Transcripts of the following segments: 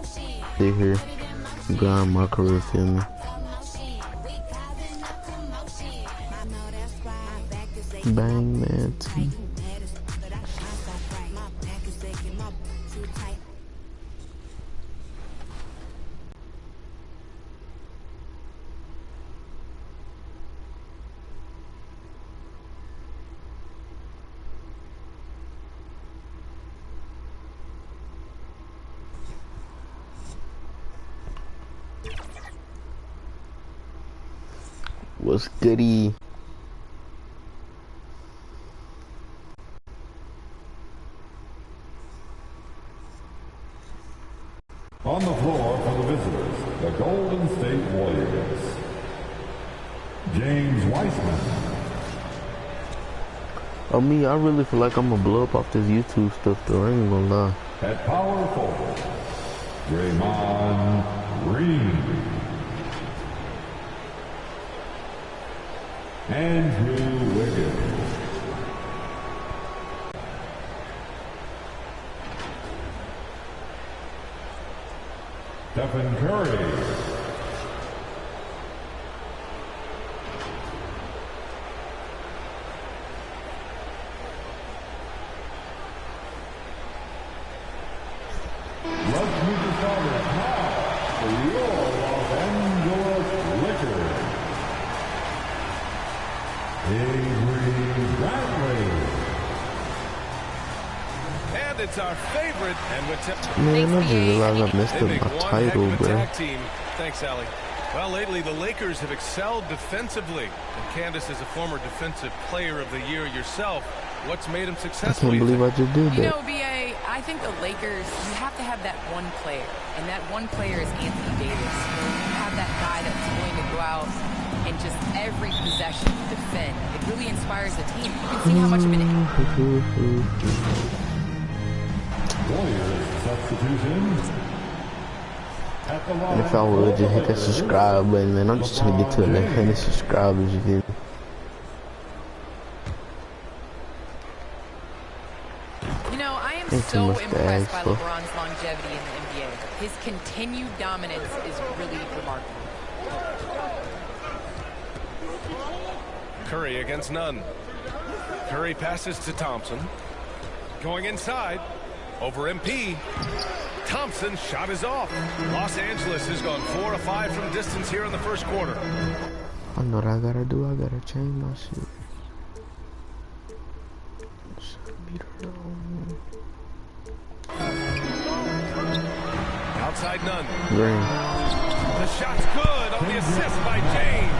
Sit here, grind my career, feel me? Bang, man, T. What's goody? On the floor for the visitors, the Golden State Warriors. James Wiseman. Oh, me, I really feel like I'm gonna blow up off this YouTube stuff, though. I ain't gonna lie. At power forward, Draymond Green. Andrew Wiggins. Stephen Curry. Let's meet the starters now for your Los Angeles Lakers. Avery Bradley. And it's our favorite, and with Man, I just realized I missed my title, bro. tag team. Thanks, Allie. Well, lately the Lakers have excelled defensively, and Candace is a former defensive player of the year yourself. What's made them I successful? can't believe I just did You that. know, BA, I think the Lakers, you have to have that one player, and that one player is Anthony Davis. You have that guy that's willing to go out and just every possession defend. It really inspires the team. You can see how much of an Warriors substitution. At the And if I would just hit that subscribe button, man. I'm just trying to get to 100 subscribers, you feel me? You know, I am Ain't too so much to impressed ask by for. LeBron's longevity in the NBA. His continued dominance is really remarkable. Curry against none. Curry passes to Thompson. Going inside. Over MP. Thompson shot is off. Los Angeles has gone 4 of 5 from distance here in the first quarter. I know what I gotta do. I gotta change my shit. Outside none. Green. The shot's good on the assist by James.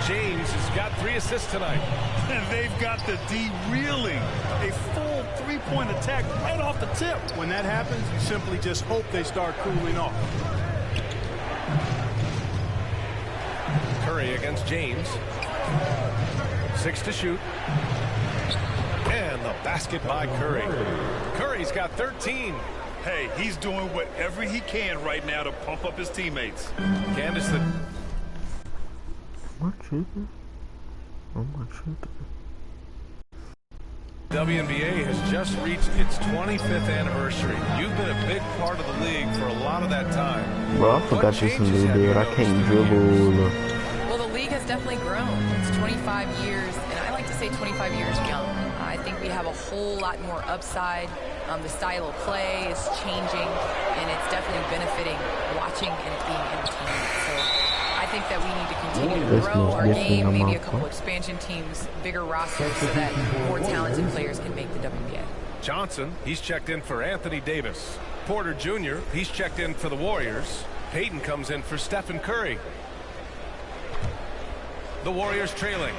James has got 3 assists tonight. And they've got the D reeling. A full three-point attack right off the tip. When that happens, you simply just hope they start cooling off. Curry against James. 6 to shoot. And the basket by Curry. Curry's got 13. Hey, he's doing whatever he can right now to pump up his teammates. Candace, the Am I tripping? Am I tripping? WNBA has just reached its 25th anniversary. You've been a big part of the league for a lot of that time. Bro, I forgot this a little bit. I can't dribble. Well, the league has definitely grown. It's 25 years, and I like to say 25 years young. I think we have a whole lot more upside. The style of play is changing, and it's definitely benefiting watching and it being entertaining. So I think that we need to continue to grow our game, maybe a couple expansion teams, bigger rosters, so that more talented players can make the WNBA. Johnson, he's checked in for Anthony Davis. Porter Jr., he's checked in for the Warriors. Payton comes in for Stephen Curry. The Warriors trailing.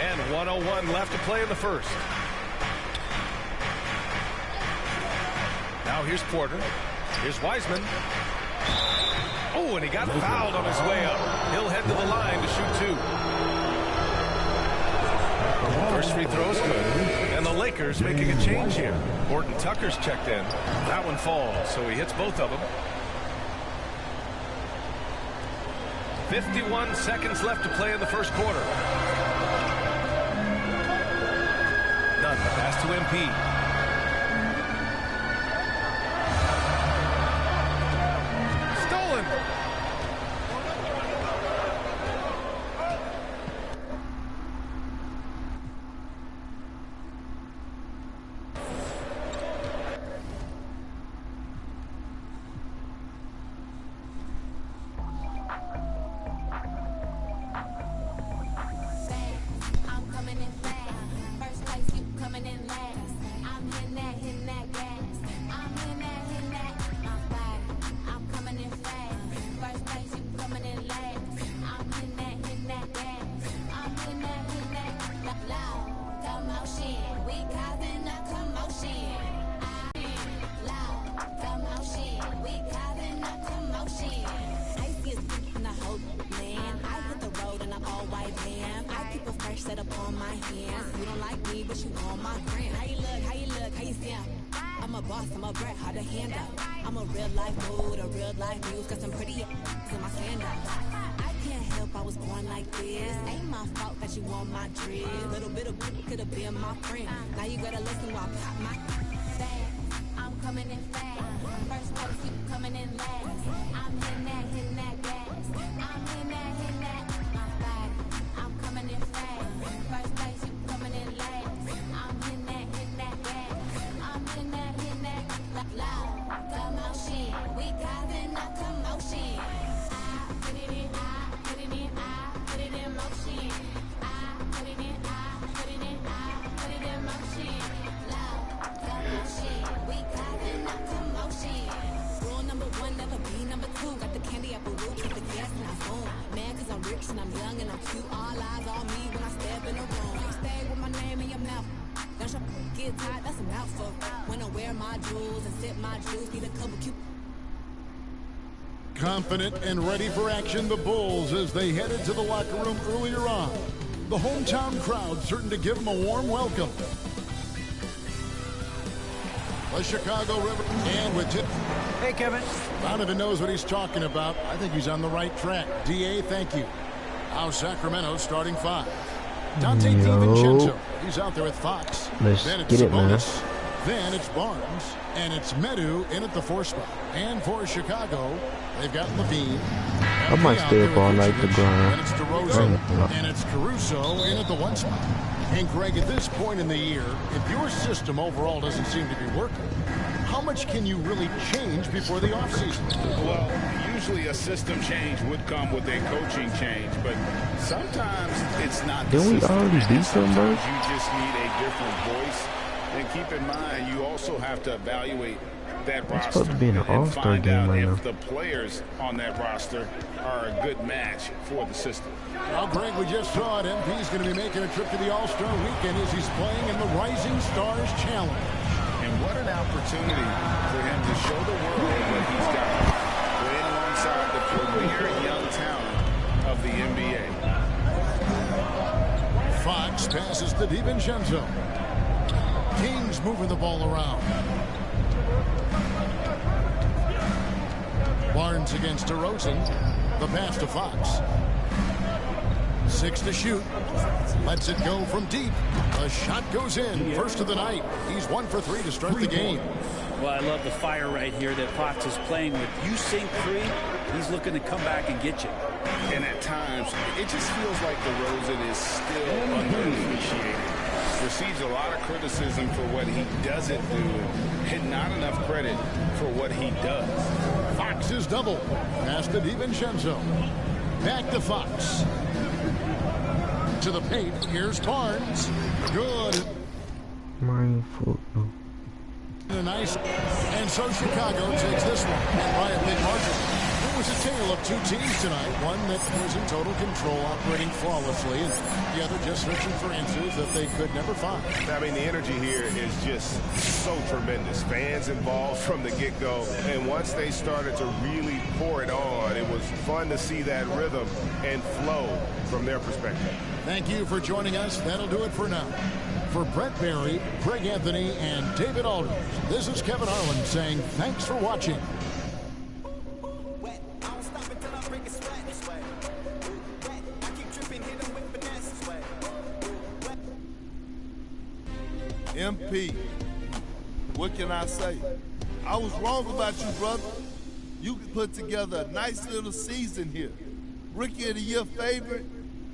And 1:01 left to play in the first. Now here's Porter. Here's Wiseman. Oh, and he got fouled on his way up. He'll head to the line to shoot 2. First free throw is good. And the Lakers making a change here. Horton Tucker's checked in. That one falls, so he hits both of them. 51 seconds left to play in the first quarter. None. Pass to MP. Stolen. Set upon my hands. You don't like me, but you on my gram. How you look, how you stand? I'm a boss, I'm a brat, hard to handle. I'm a real life mood, a real life news. Got some pretty in my sandals. I can't help I was born like this. Ain't my fault that you want my drip. Little bit of could have been my friend. Now you gotta listen while I pop my fast. I'm coming in fast. First place, you coming in last. I'm hitting that gas. I'm hitting that. My body, I'm coming in fast. First place, you coming in last. I'm hitting that gas. I'm hitting that loud commotion. We causing a commotion. I put it in, I put it in, I put it in motion. I put it in, I put it in, I put it in motion. Loud commotion. We causing a commotion. Rule number one, never be number two. Got the candy apple root, keep the gas and I phone. Man, cause I'm rich and I'm young and I'm cute. All eyes on me when I step in the room. Stay with my name in your mouth. Don't you get tired, that's a mouthful. When I wear my jewels and sip my juice, need a couple cute. Confident and ready for action, the Bulls as they headed to the locker room earlier on. The hometown crowd certain to give them a warm welcome. The Chicago River and with tip. Hey, Kevin. Donovan knows what he's talking about. I think he's on the right track. DA, thank you. Now Sacramento starting five. Dante DiVincenzo. He's out there with Fox. Let's then it's get it, man. Sabonis. Then it's Barnes. And it's Medu in at the 4 spot. And for Chicago, they've got Levine. I might stay up all night to grind. And it's DeRozan. And it's Caruso in at the 1 spot. And Greg, at this point in the year, if your system overall doesn't seem to be working, how much can you really change before the offseason? Well, usually a system change would come with a coaching change, but sometimes it's not. Didn't we already beat them, bro? You just need a different voice. And keep in mind, you also have to evaluate that roster. It's supposed to be an and all-star find game out right if now. the players on that roster are a good match for the system. Well, Greg, we just saw it. MP's going to be making a trip to the All-Star Weekend as he's playing in the Rising Stars Challenge. And what an opportunity for him to show the world what he's got. Playing alongside the premier young talent of the NBA. Fox passes to DiVincenzo. Kings moving the ball around. Barnes against DeRozan. The pass to Fox. 6 to shoot. Lets it go from deep. The shot goes in. First of the night. He's 1 for 3 to start the game. Well, I love the fire right here that Fox is playing with. You sink 3, he's looking to come back and get you. And at times, it just feels like DeRozan is still underappreciated. Receives a lot of criticism for what he doesn't do and not enough credit for what he does. Fox is double. Pass to DiVincenzo. Back to Fox. To the paint. Here's Barnes. Good. Mindful. Nice. And so Chicago takes this one. And by a big margin. It was a tale of 2 teams tonight. One that was in total control, operating flawlessly, and the other just searching for answers that they could never find. I mean, the energy here is just so tremendous. Fans involved from the get-go, and once they started to really pour it on, it was fun to see that rhythm and flow from their perspective. Thank you for joining us. That'll do it for now. For Brett Barry, Greg Anthony, and David Aldridge, this is Kevin Harlan saying thanks for watching. MP, what can I say? I was wrong about you, brother. You put together a nice little season here. Rookie of the Year favorite,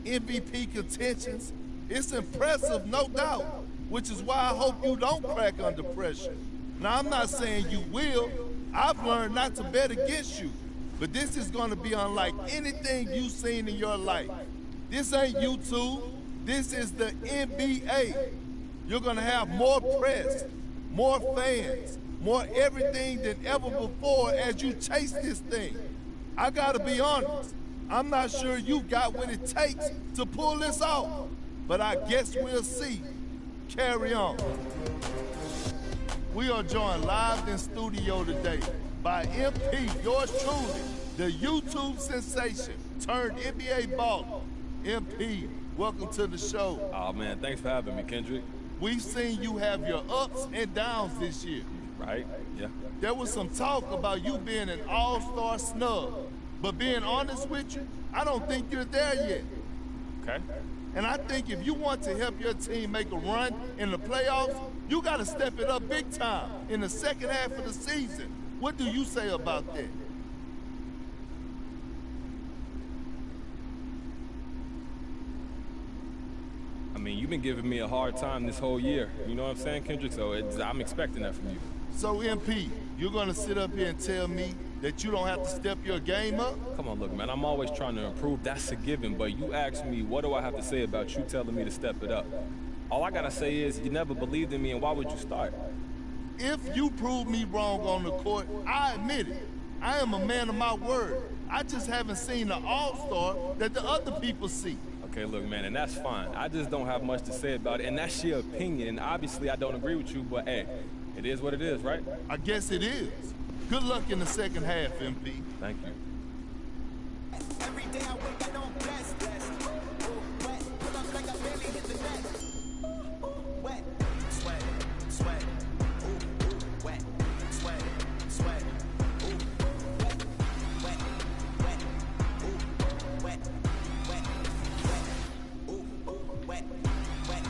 MVP contentions. It's impressive, no doubt, which is why I hope you don't crack under pressure. Now, I'm not saying you will. I've learned not to bet against you, but this is going to be unlike anything you've seen in your life. This ain't YouTube. This is the NBA. You're going to have more press, more fans, more everything than ever before as you chase this thing. I got to be honest. I'm not sure you got what it takes to pull this off, but I guess we'll see. Carry on. We are joined live in studio today by MP, yours truly, the YouTube sensation turned NBA baller. MP, welcome to the show. Oh man, thanks for having me, Kendrick. We've seen you have your ups and downs this year. Right, yeah. There was some talk about you being an all-star snub, but being honest with you, I don't think you're there yet. Okay. And I think if you want to help your team make a run in the playoffs, you got to step it up big time in the second half of the season. What do you say about that? I mean, you've been giving me a hard time this whole year. You know what I'm saying, Kendrick? So I'm expecting that from you. So, MP, you're going to sit up here and tell me that you don't have to step your game up? Come on, look, man, I'm always trying to improve. That's a given. But you asked me, what do I have to say about you telling me to step it up? All I got to say is you never believed in me, and why would you start? If you prove me wrong on the court, I admit it. I am a man of my word. I just haven't seen the all-star that the other people see. Okay, look, man, and that's fine. I just don't have much to say about it, and that's your opinion. And obviously, I don't agree with you, but hey, it is what it is, right? I guess it is. Good luck in the second half, MP. Thank you. Every day I wake, I don't bless. Wet, pull up like I barely hit the net. Wet, sweat, sweat. Ooh, wet, sweat, sweat. Ooh, wet, wet, wet. Ooh, wet, wet, wet. Ooh, wet, wet.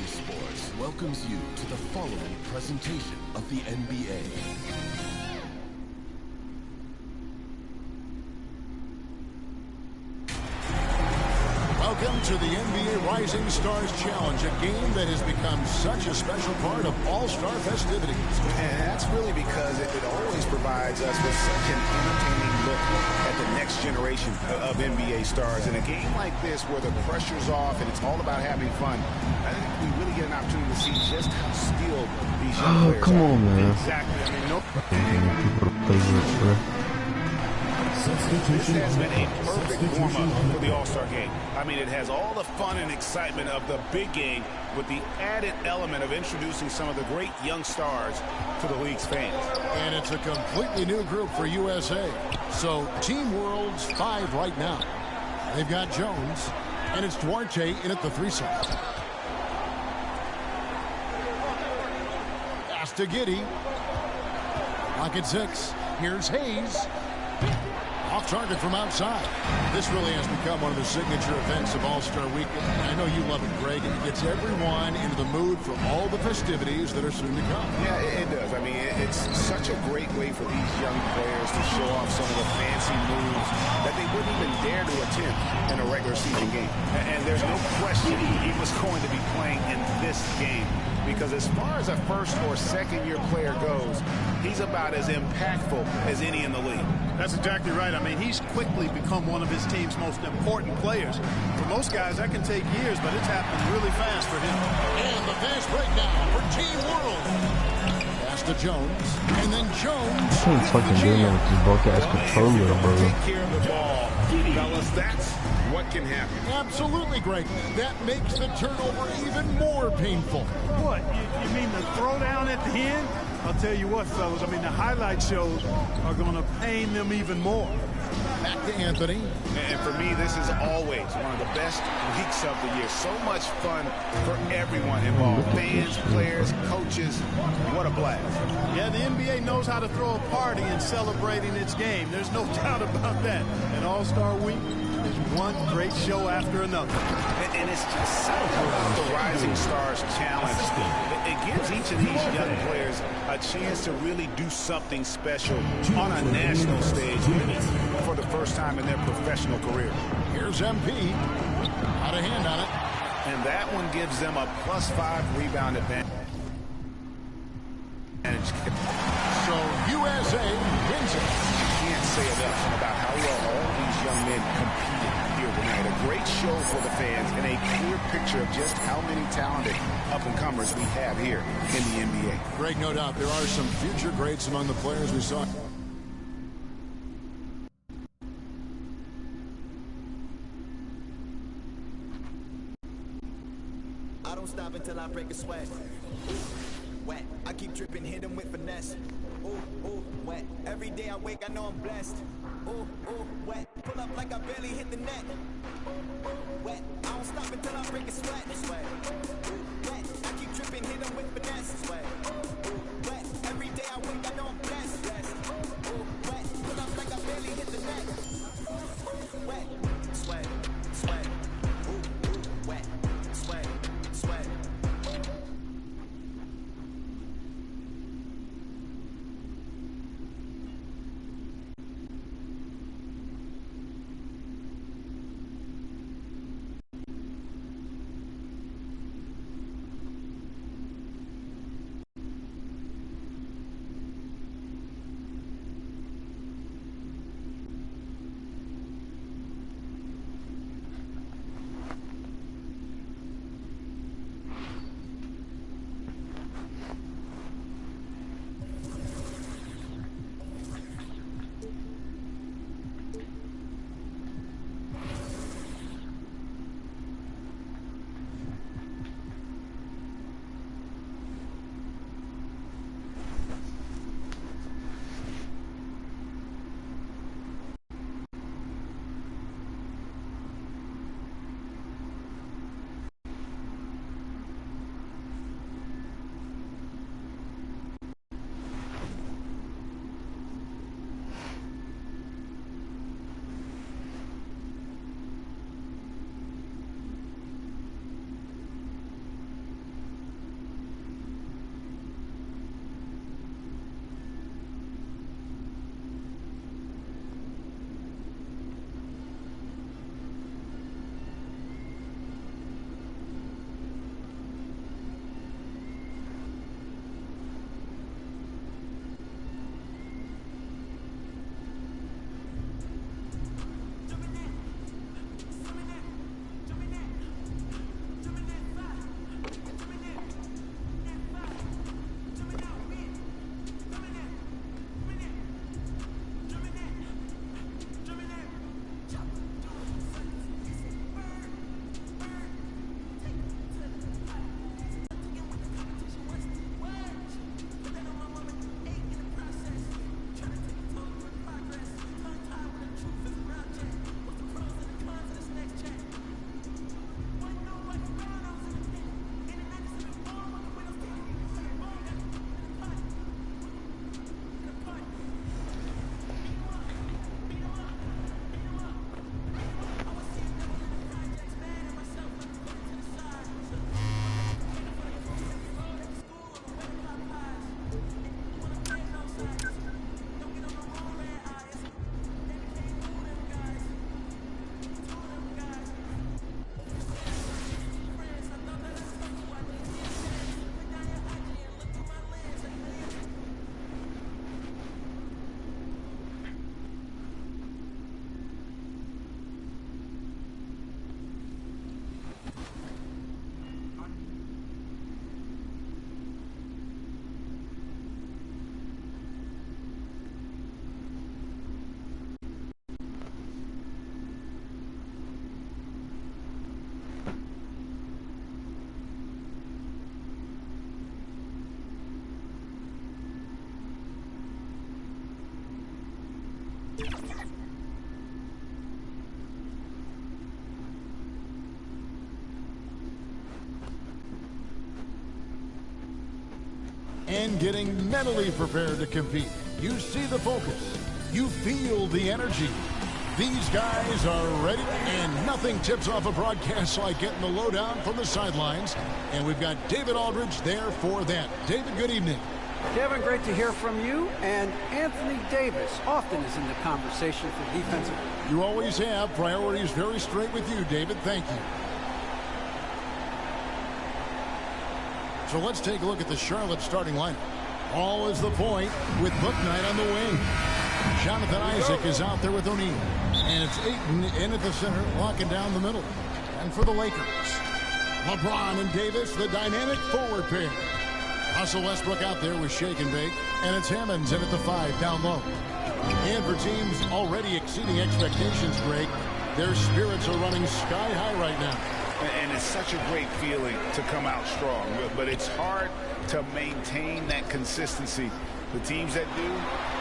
Sports welcomes you to the following presentation of the NBA. Welcome to the NBA Rising Stars Challenge, a game that has become such a special part of all-star festivities. And that's really because it always provides us with such an entertaining look at the next generation of NBA stars. In a game like this where the pressure's off and it's all about having fun, I think we really get an opportunity to see just how skilled these young players are. Come on, man. Exactly. I mean, This has been a perfect warm-up for the All-Star game. I mean, it has all the fun and excitement of the big game with the added element of introducing some of the great young stars to the league's fans. And it's a completely new group for USA. So Team World's 5 right now. They've got Jones, and it's Duarte in at the 3 side. Pass to Giddey. Lock at 6. Here's Hayes. Off target from outside. This really has become one of the signature events of All-Star Weekend. I know you love it, Greg. It gets everyone into the mood for all the festivities that are soon to come. Yeah, it does. I mean, it's such a great way for these young players to show off some of the fancy moves that they wouldn't even dare to attempt in a regular season game. And there's no question he was going to be playing in this game, because as far as a first or second year player goes, he's about as impactful as any in the league. That's exactly right. I mean, he's quickly become one of his team's most important players. For most guys, that can take years, but it's happened really fast for him. And the fast break now for Team World. Pass to Jones, and then Jones. I can't fucking do it with this bulk ass controller, bro. Take care of the ball. Fellas, because that's what can happen. Absolutely, Greg. That makes the turnover even more painful. What? You mean the throwdown at the end? I'll tell you what, fellas. I mean, the highlight shows are going to pain them even more. Back to Anthony. And for me, this is always one of the best weeks of the year. So much fun for everyone involved. Fans, players, coaches. What a blast. Yeah, the NBA knows how to throw a party in celebrating its game. There's no doubt about that. And All-Star Week is one great show after another. And it's just so cool. The Rising Stars Challenge. It gives each of these young players a chance to really do something special on a national stage, maybe for the first time in their professional career. Here's MP. Got a hand on it. And that one gives them a +5 rebound advantage. So USA wins it. You can't say enough about how well all these young men competed here tonight. A great show for the fans and a clear picture of just how many talented up-and-comers we have here in the NBA. Greg, no doubt there are some future greats among the players we saw. I don't stop until I break a sweat. Wet. I keep dripping, hit him with finesse. Ooh, ooh, wet. Every day I wake, I know I'm blessed. Ooh, ooh, wet. Pull up like I barely hit the net. Wet. I don't stop until I break a sweat. Sweat. Ooh, wet. I keep dripping, hit him with finesse. Sweat. Ooh, wet. Every day I wake, I know I'm blessed. Blessed. Ooh, wet. Pull up like I barely hit the net. Wet. Sweat. Sweat. Ooh, ooh, wet. Sweat. Sweat. and getting mentally prepared to compete. You see the focus. You feel the energy. These guys are ready, and nothing tips off a broadcast like getting the lowdown from the sidelines. And we've got David Aldridge there for that. David, good evening. Kevin, great to hear from you. And Anthony Davis often is in the conversation for defensive. You always have. Priorities very straight with you, David. Thank you. So let's take a look at the Charlotte starting lineup. All is the point with Bouknight on the wing. Jonathan Isaac is out there with O'Neal. And it's Ayton in at the center, locking down the middle. And for the Lakers, LeBron and Davis, the dynamic forward pair. Russell Westbrook out there with Shake and Bake. And it's Hammonds in at the 5 down low. And for teams already exceeding expectations, Greg, their spirits are running sky high right now. And it's such a great feeling to come out strong. But it's hard to maintain that consistency. The teams that do,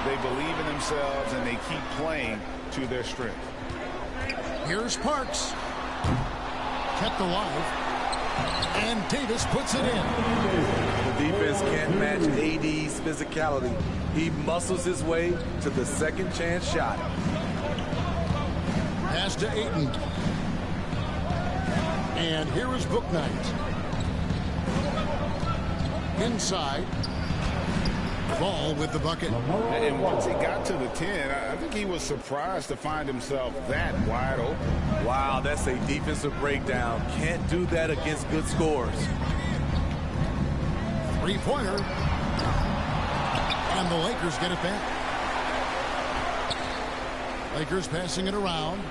they believe in themselves and they keep playing to their strength. Here's Parks. Kept alive. And Davis puts it in. The defense can't match AD's physicality. He muscles his way to the second chance shot. Pass to Ayton. And here is Bouknight. Inside. Ball with the bucket. And once he got to the 10, I think he was surprised to find himself that wide open. Wow, that's a defensive breakdown. Can't do that against good scores. Three-pointer. And the Lakers get it back. Lakers passing it around.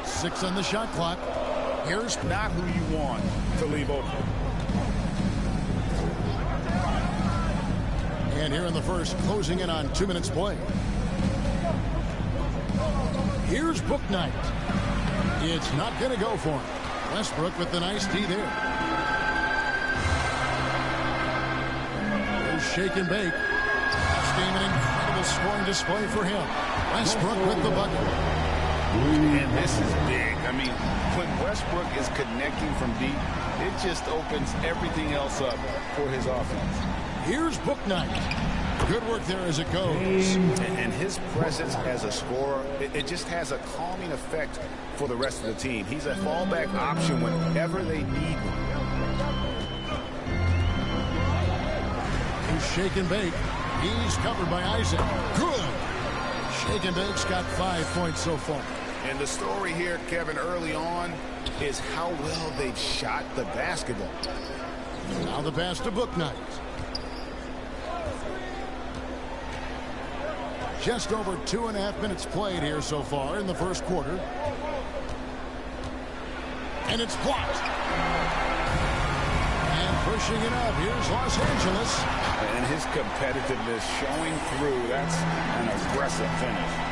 6 on the shot clock. Here's not who you want to leave open. And here in the first, closing in on 2 minutes play. Here's Bouknight. It's not going to go for him. Westbrook with the nice D there. There's Shake and Bake. This game an incredible scoring display for him. Westbrook with the bucket. And this is big. I mean, when Westbrook is connecting from deep, it just opens everything else up for his offense. Here's Bouknight. Good work there as it goes. And his presence as a scorer, it just has a calming effect for the rest of the team. He's a fallback option whenever they need one. He's Shake and Bake. He's covered by Isaac. Good. Shake and Bake's got 5 points so far. And the story here, Kevin, early on is how well they've shot the basketball. Now the pass to Bouknight. Just over 2.5 minutes played here so far in the first quarter. And it's blocked. And pushing it up, here's Los Angeles. And his competitiveness showing through. That's an aggressive finish.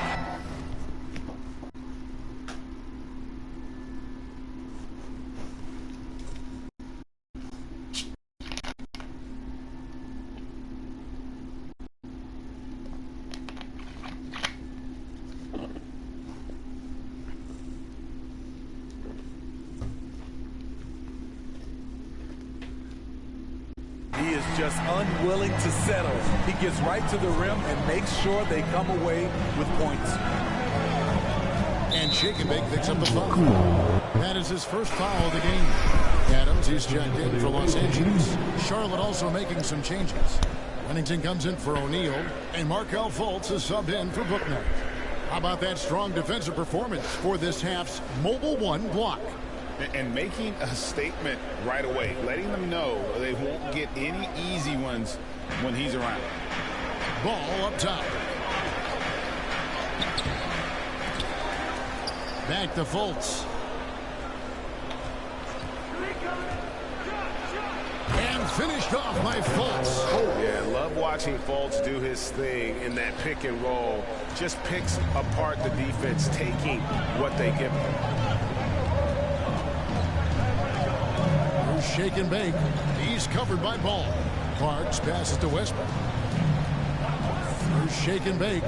He is just unwilling to settle. He gets right to the rim and makes sure they come away with points. And Shake and Bake picks up the foul. That is his first foul of the game. Adams, he's checked in for Los Angeles. Charlotte also making some changes. Huntington comes in for O'Neal, and Markelle Fultz is subbed in for Bouknight. How about that strong defensive performance for this half's Mobile One block? And making a statement right away, letting them know they won't get any easy ones when he's around. Ball up top. Back to Fultz. And finished off by Fultz. Yeah, love watching Fultz do his thing in that pick and roll. Just picks apart the defense, taking what they give him. Shake and Bake. He's covered by Ball. Parks passes to Westbrook. Through Shake and Bake.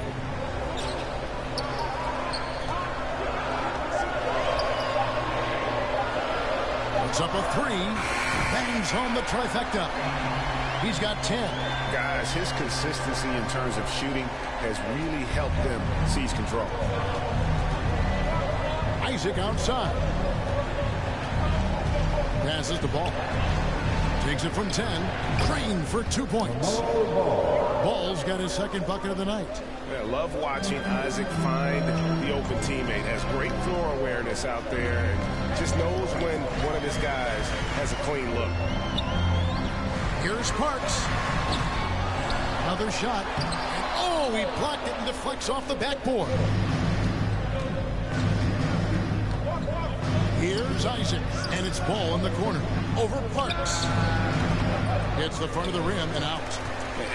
Puts up a 3. Bangs home the trifecta. He's got 10. Guys, his consistency in terms of shooting has really helped them seize control. Isaac outside. Passes the ball. Takes it from 10. Crane for 2 points. Ball's got his second bucket of the night. I love watching Isaac find the open teammate. Has great floor awareness out there and just knows when one of his guys has a clean look. Here's Parks. Another shot. And oh, he blocked it and deflects off the backboard. Here's Isaac, and it's ball in the corner. Over Parks. Hits the front of the rim and out.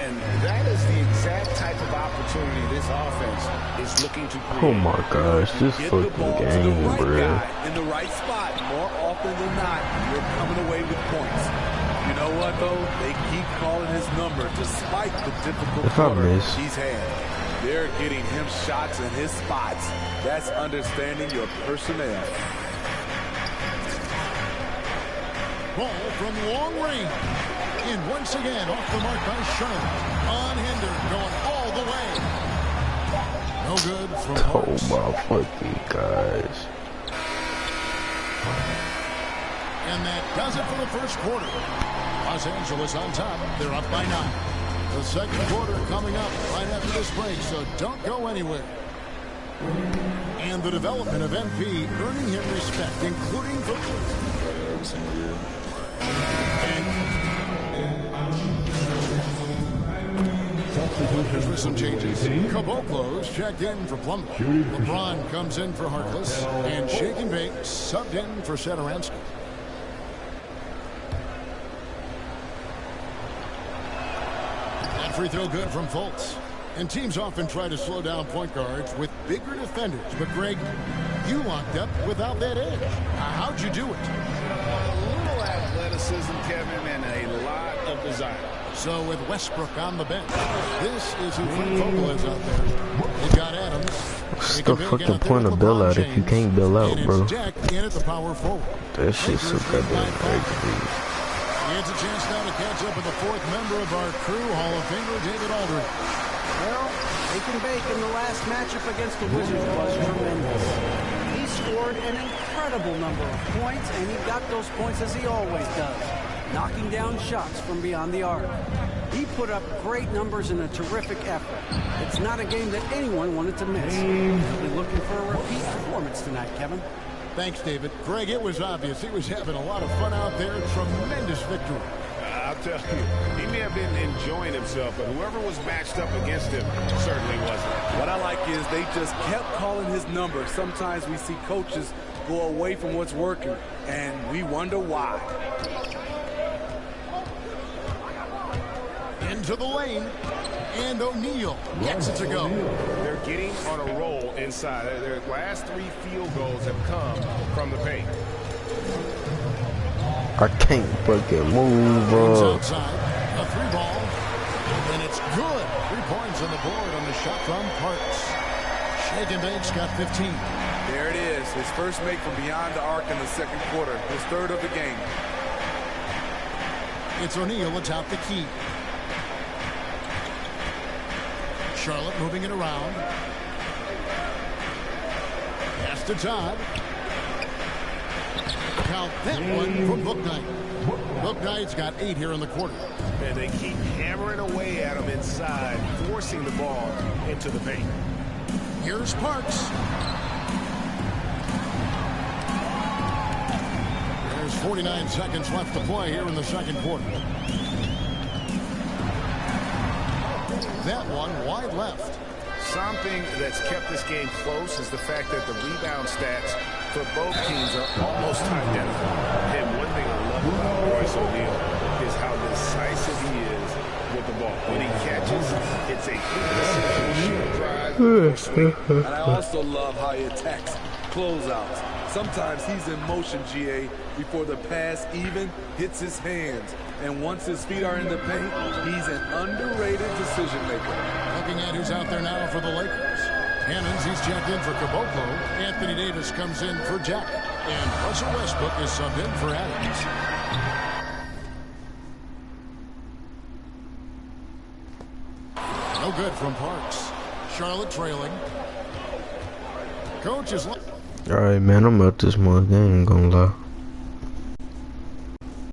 And that is the exact type of opportunity this offense is looking to create. Oh my gosh, this fucking game, bro. In the right spot, more often than not, you're coming away with points. You know what, though? They keep calling his number despite the difficult quarter he's had. They're getting him shots in his spots. That's understanding your personnel. Ball from long range. And once again, off the mark by Charlotte. Unhindered, going all the way. No good from Parks. Oh my fucking gosh. And that does it for the first quarter. Los Angeles on top. They're up by 9. The second quarter coming up right after this break, so don't go anywhere. And the development of MP earning him respect, including from... With some changes. Caboclo's checked in for Plumlee. LeBron comes in for Harkless. And Shake and Bake subbed in for Satoransky. That free throw good from Fultz. And teams often try to slow down point guards with bigger defenders. But Greg, you locked up without that edge. How'd you do it? A little athleticism, Kevin, and a lot of desire. So with Westbrook on the bench, this is who Frank Vogel is out there. You've got Adams. What's the fucking point of bail out if you can't bail out, bro? Jack in at the power forward. That shit's so goddamn crazy. It's a chance now to catch up with the fourth member of our crew, Hall of Famer David Aldridge. Well, Shake and Bake in the last matchup against the Wizards was tremendous. He scored an incredible number of points, and he got those points as he always does, knocking down shots from beyond the arc. He put up great numbers in a terrific effort. It's not a game that anyone wanted to miss. We'll be looking for a repeat performance tonight, Kevin. Thanks, David. Greg, it was obvious. He was having a lot of fun out there. Tremendous victory. I'll tell you, he may have been enjoying himself, but whoever was matched up against him certainly wasn't. What I like is they just kept calling his number. Sometimes we see coaches go away from what's working, and we wonder why. Into the lane, and O'Neal gets it to go. They're getting on a roll inside. Their last 3 field goals have come from the paint. I can't fucking move up. Outside, a 3-ball, and it's good. 3 points on the board on the shot from Parks. Shake and Bake's got 15. There it is, his first make from beyond the arc in the second quarter, his third of the game. It's O'Neal atop the key. Charlotte moving it around. Pass to Todd. Count that one from Bouknight. Bouknight's got 8 here in the quarter. And they keep hammering away at him inside, forcing the ball into the paint. Here's Parks. There's 49 seconds left to play here in the second quarter. That one wide left. Something that's kept this game close is the fact that the rebound stats for both teams are almost identical. And one thing I love about Royce O'Neal is how decisive he is with the ball. When he catches, it's a quick decision, shoot, drive, And I also love how he attacks closeouts. Sometimes he's in motion, GA, before the pass even hits his hands. And once his feet are in the paint, he's an underrated decision maker. Looking at who's out there now for the Lakers. Hammonds, he's checked in for Caboclo. Anthony Davis comes in for Jack. And Russell Westbrook is subbed in for Adams. No good from Parks. Charlotte trailing. Coach is... Alright, man, I'm out this month. I ain't gonna lie.